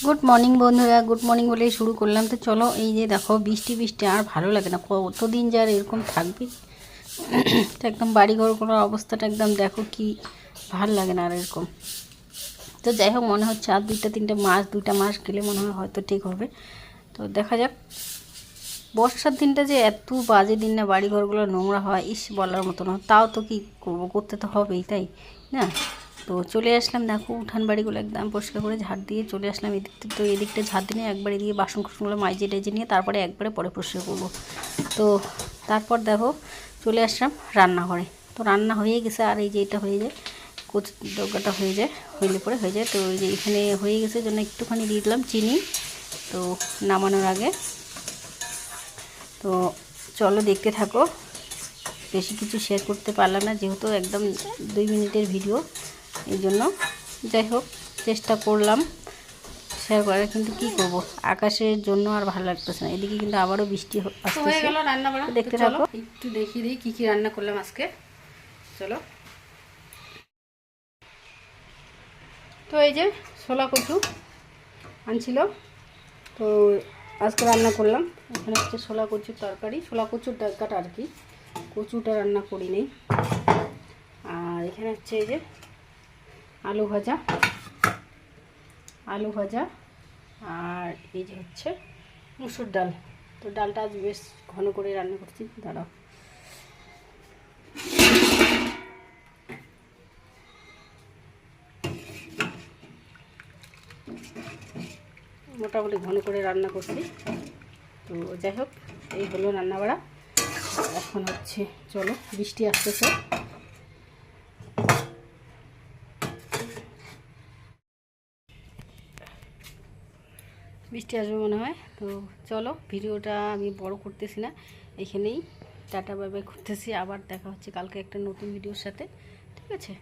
Good morning বন্ধুরা, good morning বলেই শুরু করলাম। তো চলো, এই যে দেখো বৃষ্টি বৃষ্টি আর ভালো লাগে না, কতদিন যে আর এরকম থাকবে। তো একদম বাড়িঘর করার অবস্থাটা একদম দেখো, কি ভালো লাগে না আর এরকম। তো যাই হোক, মনে হচ্ছে আর দুইটা মাস গেলে মনে হয় হয়তো ঠিক হবে। তো দেখা যাক। বর্ষার দিনটা যে এত বাজে দিন না, বাড়িঘরগুলো নোংরা হয়, ইস বলার মতো না। তাও তো কি করবো, করতে তো হবেই, তাই না? তো চলে আসলাম, দেখো উঠান বাড়িগুলো একদম পরিষ্কার করে ঝাড় দিয়ে চলে আসলাম এদিকটা। তো এদিকটা ঝাড় দিয়ে একবার এদিকে বাসন কুসনগুলো মাইজে টেজে নিয়ে তারপরে একবারে পরে পরিষ্কার করবো। তো তারপর দেখো চলে আসলাম রান্নাঘরে। তো রান্না হয়ে গেছে, আর এই যে এটা হয়ে যায়, কচু ডগাটা হয়ে যায়, হইলে পরে হয়ে যায়। তো ওই যে এখানে হয়ে গেছে জন্য একটুখানি দিয়ে দিলাম চিনি, তো নামানোর আগে। তো চলো দেখতে থাকো। বেশি কিছু শেয়ার করতে পারলাম না, যেহেতু একদম 2 মিনিটের ভিডিও, এই জন্য। যাই হোক, চেষ্টা করলাম শেয়ার করার, কিন্তু কি করব, আকাশের জন্য আর ভালো লাগতেছে না। এদিকে কিন্তু আবারও বৃষ্টি আসতেছে। হয়ে গেল রান্না বাড়া, দেখতে থাকো। একটু দেখিয়ে দিই কী কী রান্না করলাম আজকে। চলো। তো এই যে ছোলা কচু আনছিল, তো আজকে রান্না করলাম। এখানে হচ্ছে ছোলা কচুর তরকারি, ছোলা কচুর ডাকাটা আর কি, কচুটা রান্না করি নেই। আর এখানে হচ্ছে এই যে আলু ভাজা, আর এই যে হচ্ছে মুসুর ডাল। তো ডালটা আজ বেশ ঘন করে রান্না করছি, দাঁড়াও। মোটামুটি ঘন করে রান্না করছি। তো যাই হোক, এই হলো রান্নাবাড়া। এখন হচ্ছে চলো, বৃষ্টি আসতেছে। বৃষ্টি আসবে মনে হয়। তো চলো, ভিডিওটা আমি বড় করতেছি না, এখানেই টাটা বাই বাই করতেছি। আবার দেখা হচ্ছে কালকে একটা নতুন ভিডিওর সাথে, ঠিক আছে?